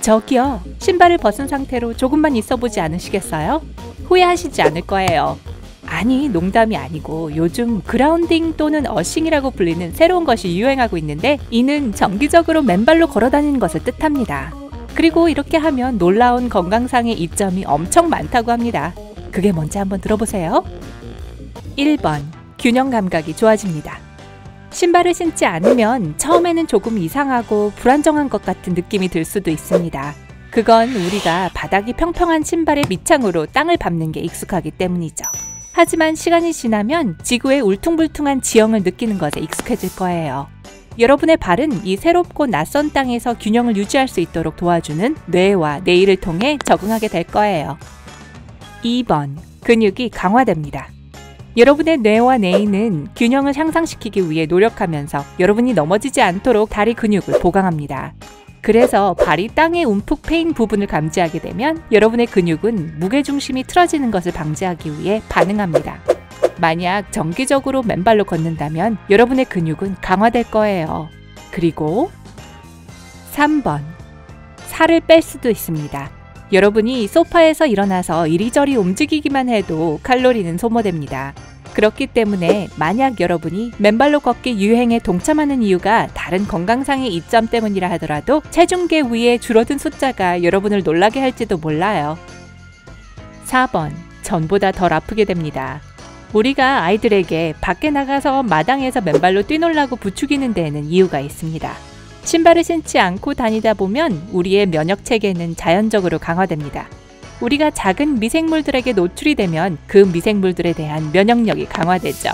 저기요, 신발을 벗은 상태로 조금만 있어보지 않으시겠어요? 후회하시지 않을 거예요. 아니, 농담이 아니고 요즘 그라운딩 또는 어싱이라고 불리는 새로운 것이 유행하고 있는데, 이는 정기적으로 맨발로 걸어다니는 것을 뜻합니다. 그리고 이렇게 하면 놀라운 건강상의 이점이 엄청 많다고 합니다. 그게 뭔지 한번 들어보세요. 1번, 균형 감각이 좋아집니다. 신발을 신지 않으면 처음에는 조금 이상하고 불안정한 것 같은 느낌이 들 수도 있습니다. 그건 우리가 바닥이 평평한 신발의 밑창으로 땅을 밟는 게 익숙하기 때문이죠. 하지만 시간이 지나면 지구의 울퉁불퉁한 지형을 느끼는 것에 익숙해질 거예요. 여러분의 발은 이 새롭고 낯선 땅에서 균형을 유지할 수 있도록 도와주는 뇌와 뇌를 통해 적응하게 될 거예요. 2번, 근육이 강화됩니다. 여러분의 뇌와 뇌는 균형을 향상시키기 위해 노력하면서 여러분이 넘어지지 않도록 다리 근육을 보강합니다. 그래서 발이 땅에 움푹 패인 부분을 감지하게 되면 여러분의 근육은 무게중심이 틀어지는 것을 방지하기 위해 반응합니다. 만약 정기적으로 맨발로 걷는다면 여러분의 근육은 강화될 거예요. 그리고 3번, 살을 뺄 수도 있습니다. 여러분이 소파에서 일어나서 이리저리 움직이기만 해도 칼로리는 소모됩니다. 그렇기 때문에 만약 여러분이 맨발로 걷기 유행에 동참하는 이유가 다른 건강상의 이점 때문이라 하더라도 체중계 위에 줄어든 숫자가 여러분을 놀라게 할지도 몰라요. 4번, 전보다 덜 아프게 됩니다. 우리가 아이들에게 밖에 나가서 마당에서 맨발로 뛰놀라고 부추기는 데에는 이유가 있습니다. 신발을 신지 않고 다니다 보면 우리의 면역 체계는 자연적으로 강화됩니다. 우리가 작은 미생물들에게 노출이 되면 그 미생물들에 대한 면역력이 강화되죠.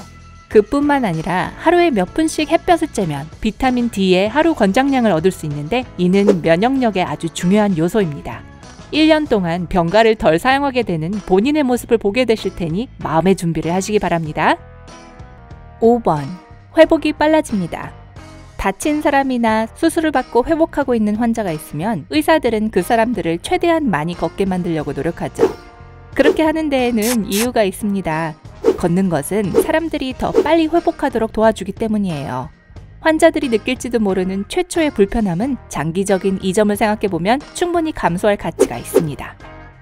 그뿐만 아니라 하루에 몇 분씩 햇볕을 쬐면 비타민 D의 하루 권장량을 얻을 수 있는데, 이는 면역력의 아주 중요한 요소입니다. 1년 동안 병가를 덜 사용하게 되는 본인의 모습을 보게 되실 테니 마음의 준비를 하시기 바랍니다. 5번, 회복이 빨라집니다. 다친 사람이나 수술을 받고 회복하고 있는 환자가 있으면 의사들은 그 사람들을 최대한 많이 걷게 만들려고 노력하죠. 그렇게 하는 데에는 이유가 있습니다. 걷는 것은 사람들이 더 빨리 회복하도록 도와주기 때문이에요. 환자들이 느낄지도 모르는 최초의 불편함은 장기적인 이점을 생각해보면 충분히 감소할 가치가 있습니다.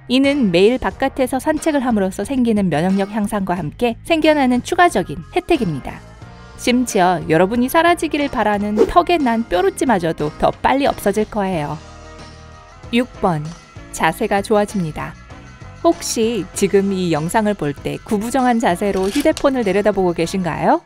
이는 매일 바깥에서 산책을 함으로써 생기는 면역력 향상과 함께 생겨나는 추가적인 혜택입니다. 심지어 여러분이 사라지기를 바라는 턱에 난 뾰루지마저도 더 빨리 없어질 거예요. 6번, 자세가 좋아집니다. 혹시 지금 이 영상을 볼 때 구부정한 자세로 휴대폰을 내려다보고 계신가요?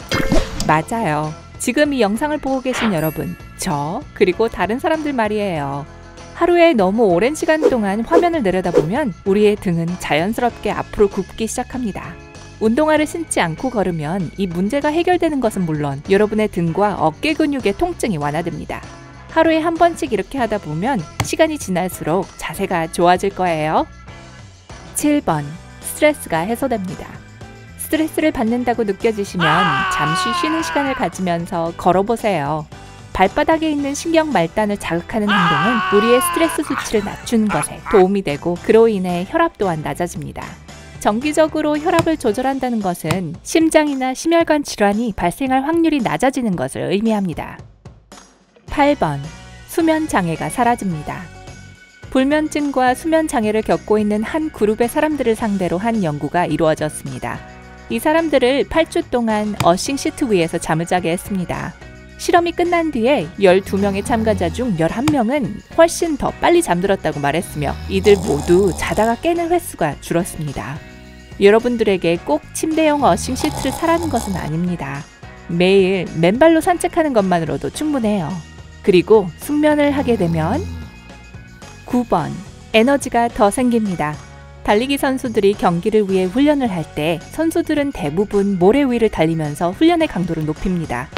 맞아요. 지금 이 영상을 보고 계신 여러분, 저, 그리고 다른 사람들 말이에요. 하루에 너무 오랜 시간 동안 화면을 내려다보면 우리의 등은 자연스럽게 앞으로 굽기 시작합니다. 운동화를 신지 않고 걸으면 이 문제가 해결되는 것은 물론 여러분의 등과 어깨 근육의 통증이 완화됩니다. 하루에 한 번씩 이렇게 하다 보면 시간이 지날수록 자세가 좋아질 거예요. 7번, 스트레스가 해소됩니다. 스트레스를 받는다고 느껴지시면 잠시 쉬는 시간을 가지면서 걸어보세요. 발바닥에 있는 신경 말단을 자극하는 행동은 우리의 스트레스 수치를 낮추는 것에 도움이 되고, 그로 인해 혈압 또한 낮아집니다. 정기적으로 혈압을 조절한다는 것은 심장이나 심혈관 질환이 발생할 확률이 낮아지는 것을 의미합니다. 8번, 수면 장애가 사라집니다. 불면증과 수면 장애를 겪고 있는 한 그룹의 사람들을 상대로 한 연구가 이루어졌습니다. 이 사람들을 8주 동안 어싱 시트 위에서 잠을 자게 했습니다. 실험이 끝난 뒤에 12명의 참가자 중 11명은 훨씬 더 빨리 잠들었다고 말했으며, 이들 모두 자다가 깨는 횟수가 줄었습니다. 여러분들에게 꼭 침대용 어싱 시트를 사라는 것은 아닙니다. 매일 맨발로 산책하는 것만으로도 충분해요. 그리고 숙면을 하게 되면 9번, 에너지가 더 생깁니다. 달리기 선수들이 경기를 위해 훈련을 할 때 선수들은 대부분 모래 위를 달리면서 훈련의 강도를 높입니다.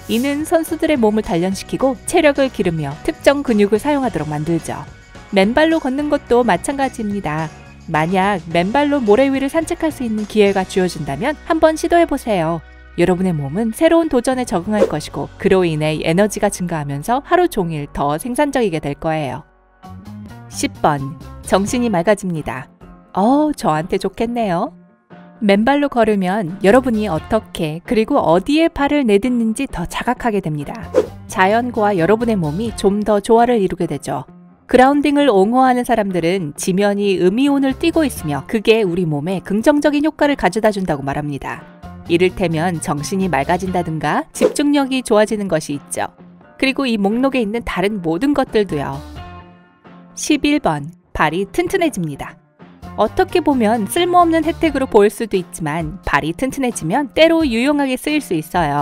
이는 선수들의 몸을 단련시키고 체력을 기르며 특정 근육을 사용하도록 만들죠. 맨발로 걷는 것도 마찬가지입니다. 만약 맨발로 모래 위를 산책할 수 있는 기회가 주어진다면 한번 시도해보세요. 여러분의 몸은 새로운 도전에 적응할 것이고, 그로 인해 에너지가 증가하면서 하루 종일 더 생산적이게 될 거예요. 10번, 정신이 맑아집니다. 저한테 좋겠네요. 맨발로 걸으면 여러분이 어떻게, 그리고 어디에 발을 내딛는지 더 자각하게 됩니다. 자연과 여러분의 몸이 좀 더 조화를 이루게 되죠. 그라운딩을 옹호하는 사람들은 지면이 음이온을 띠고 있으며 그게 우리 몸에 긍정적인 효과를 가져다 준다고 말합니다. 이를테면 정신이 맑아진다든가 집중력이 좋아지는 것이 있죠. 그리고 이 목록에 있는 다른 모든 것들도요. 11번, 발이 튼튼해집니다. 어떻게 보면 쓸모없는 혜택으로 보일 수도 있지만 발이 튼튼해지면 때로 유용하게 쓰일 수 있어요.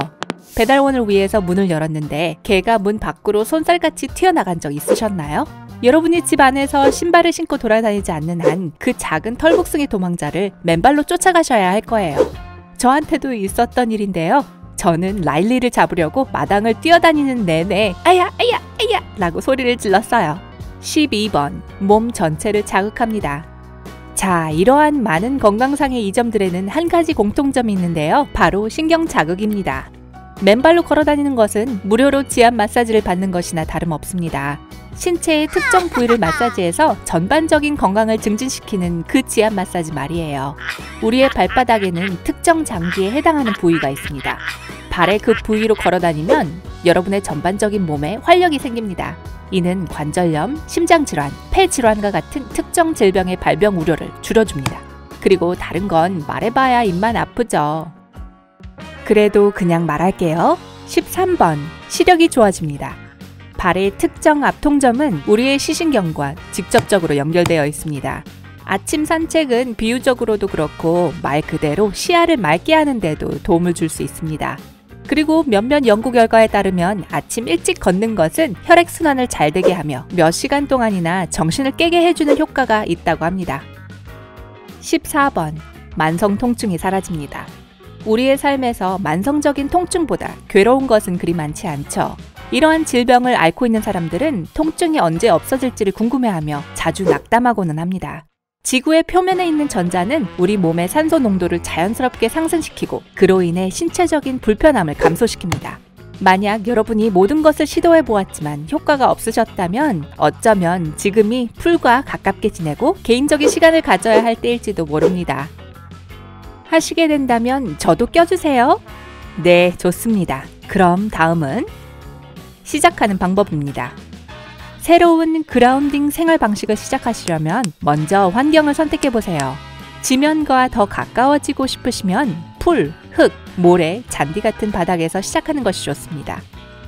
배달원을 위해서 문을 열었는데 개가 문 밖으로 손살같이 튀어나간 적 있으셨나요? 여러분이 집 안에서 신발을 신고 돌아다니지 않는 한 그 작은 털복숭이 도망자를 맨발로 쫓아가셔야 할 거예요. 저한테도 있었던 일인데요. 저는 라일리를 잡으려고 마당을 뛰어다니는 내내 아야 아야 아야 라고 소리를 질렀어요. 12번, 몸 전체를 자극합니다. 자, 이러한 많은 건강상의 이점들에는 한 가지 공통점이 있는데요. 바로 신경 자극입니다. 맨발로 걸어다니는 것은 무료로 지압 마사지를 받는 것이나 다름없습니다. 신체의 특정 부위를 마사지해서 전반적인 건강을 증진시키는 그 지압 마사지 말이에요. 우리의 발바닥에는 특정 장기에 해당하는 부위가 있습니다. 발의 그 부위로 걸어다니면 여러분의 전반적인 몸에 활력이 생깁니다. 이는 관절염, 심장질환, 폐질환과 같은 특정 질병의 발병 우려를 줄여줍니다. 그리고 다른 건 말해봐야 입만 아프죠. 그래도 그냥 말할게요. 13번, 시력이 좋아집니다. 발의 특정 앞통점은 우리의 시신경과 직접적으로 연결되어 있습니다. 아침 산책은 비유적으로도 그렇고 말 그대로 시야를 맑게 하는 데도 도움을 줄 수 있습니다. 그리고 몇몇 연구 결과에 따르면 아침 일찍 걷는 것은 혈액순환을 잘 되게 하며 몇 시간 동안이나 정신을 깨게 해주는 효과가 있다고 합니다. 14번, 만성 통증이 사라집니다. 우리의 삶에서 만성적인 통증보다 괴로운 것은 그리 많지 않죠. 이러한 질병을 앓고 있는 사람들은 통증이 언제 없어질지를 궁금해하며 자주 낙담하고는 합니다. 지구의 표면에 있는 전자는 우리 몸의 산소 농도를 자연스럽게 상승시키고 그로 인해 신체적인 불편함을 감소시킵니다. 만약 여러분이 모든 것을 시도해 보았지만 효과가 없으셨다면 어쩌면 지금이 풀과 가깝게 지내고 개인적인 시간을 가져야 할 때일지도 모릅니다. 하시게 된다면 저도 껴주세요. 네, 좋습니다. 그럼 다음은 시작하는 방법입니다. 새로운 그라운딩 생활 방식을 시작하시려면 먼저 환경을 선택해 보세요. 지면과 더 가까워지고 싶으시면 풀, 흙, 모래, 잔디 같은 바닥에서 시작하는 것이 좋습니다.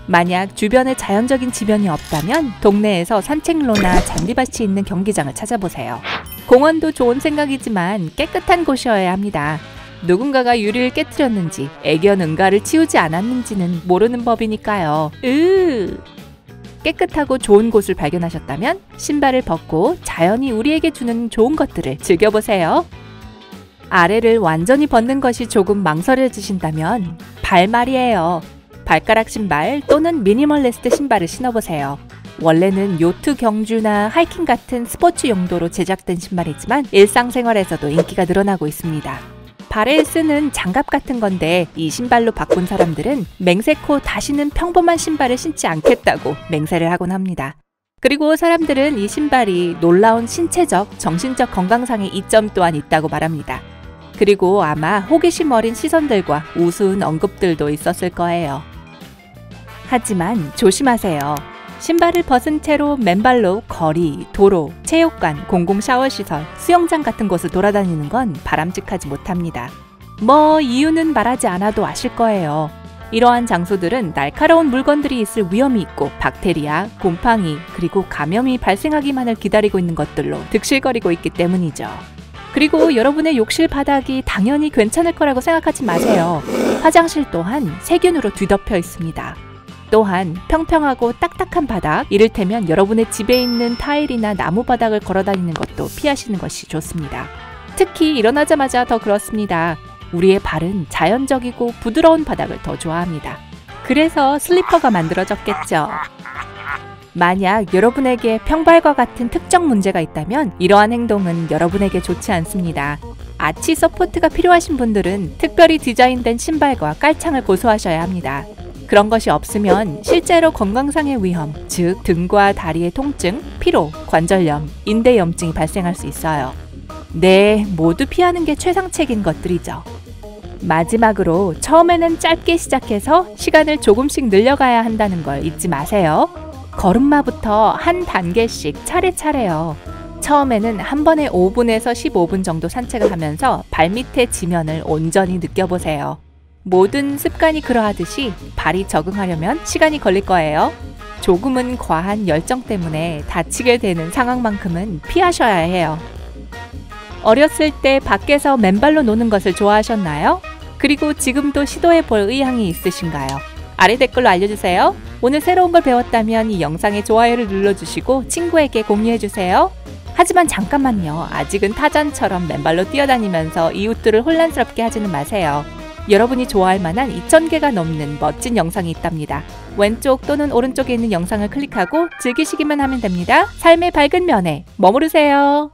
만약 주변에 자연적인 지면이 없다면 동네에서 산책로나 잔디밭이 있는 경기장을 찾아보세요. 공원도 좋은 생각이지만 깨끗한 곳이어야 합니다. 누군가가 유리를 깨뜨렸는지 애견 응가를 치우지 않았는지는 모르는 법이니까요. 깨끗하고 좋은 곳을 발견하셨다면 신발을 벗고 자연이 우리에게 주는 좋은 것들을 즐겨보세요. 아래를 완전히 벗는 것이 조금 망설여지신다면 발 말이에요. 발가락 신발 또는 미니멀리스트 신발을 신어보세요. 원래는 요트 경주나 하이킹 같은 스포츠 용도로 제작된 신발이지만 일상생활에서도 인기가 늘어나고 있습니다. 발에 쓰는 장갑 같은 건데 이 신발로 바꾼 사람들은 맹세코 다시는 평범한 신발을 신지 않겠다고 맹세를 하곤 합니다. 그리고 사람들은 이 신발이 놀라운 신체적, 정신적 건강상의 이점 또한 있다고 말합니다. 그리고 아마 호기심 어린 시선들과 우스운 언급들도 있었을 거예요. 하지만 조심하세요. 신발을 벗은 채로 맨발로 거리, 도로, 체육관, 공공 샤워시설, 수영장 같은 곳을 돌아다니는 건 바람직하지 못합니다. 이유는 말하지 않아도 아실 거예요. 이러한 장소들은 날카로운 물건들이 있을 위험이 있고 박테리아, 곰팡이, 그리고 감염이 발생하기만을 기다리고 있는 것들로 득실거리고 있기 때문이죠. 그리고 여러분의 욕실 바닥이 당연히 괜찮을 거라고 생각하지 마세요. 화장실 또한 세균으로 뒤덮여 있습니다. 또한 평평하고 딱딱한 바닥, 이를테면 여러분의 집에 있는 타일이나 나무 바닥을 걸어다니는 것도 피하시는 것이 좋습니다. 특히 일어나자마자 더 그렇습니다. 우리의 발은 자연적이고 부드러운 바닥을 더 좋아합니다. 그래서 슬리퍼가 만들어졌겠죠. 만약 여러분에게 평발과 같은 특정 문제가 있다면 이러한 행동은 여러분에게 좋지 않습니다. 아치 서포트가 필요하신 분들은 특별히 디자인된 신발과 깔창을 고수하셔야 합니다. 그런 것이 없으면 실제로 건강상의 위험, 즉 등과 다리의 통증, 피로, 관절염, 인대염증이 발생할 수 있어요. 네, 모두 피하는 게 최상책인 것들이죠. 마지막으로 처음에는 짧게 시작해서 시간을 조금씩 늘려가야 한다는 걸 잊지 마세요. 걸음마부터 한 단계씩 차례차례요. 처음에는 한 번에 5분에서 15분 정도 산책을 하면서 발밑의 지면을 온전히 느껴보세요. 모든 습관이 그러하듯이 발이 적응하려면 시간이 걸릴 거예요. 조금은 과한 열정 때문에 다치게 되는 상황만큼은 피하셔야 해요. 어렸을 때 밖에서 맨발로 노는 것을 좋아하셨나요? 그리고 지금도 시도해 볼 의향이 있으신가요? 아래 댓글로 알려주세요. 오늘 새로운 걸 배웠다면 이 영상에 좋아요를 눌러주시고 친구에게 공유해주세요. 하지만 잠깐만요. 아직은 타잔처럼 맨발로 뛰어다니면서 이웃들을 혼란스럽게 하지는 마세요. 여러분이 좋아할 만한 2000개가 넘는 멋진 영상이 있답니다. 왼쪽 또는 오른쪽에 있는 영상을 클릭하고 즐기시기만 하면 됩니다. 삶의 밝은 면에 머무르세요.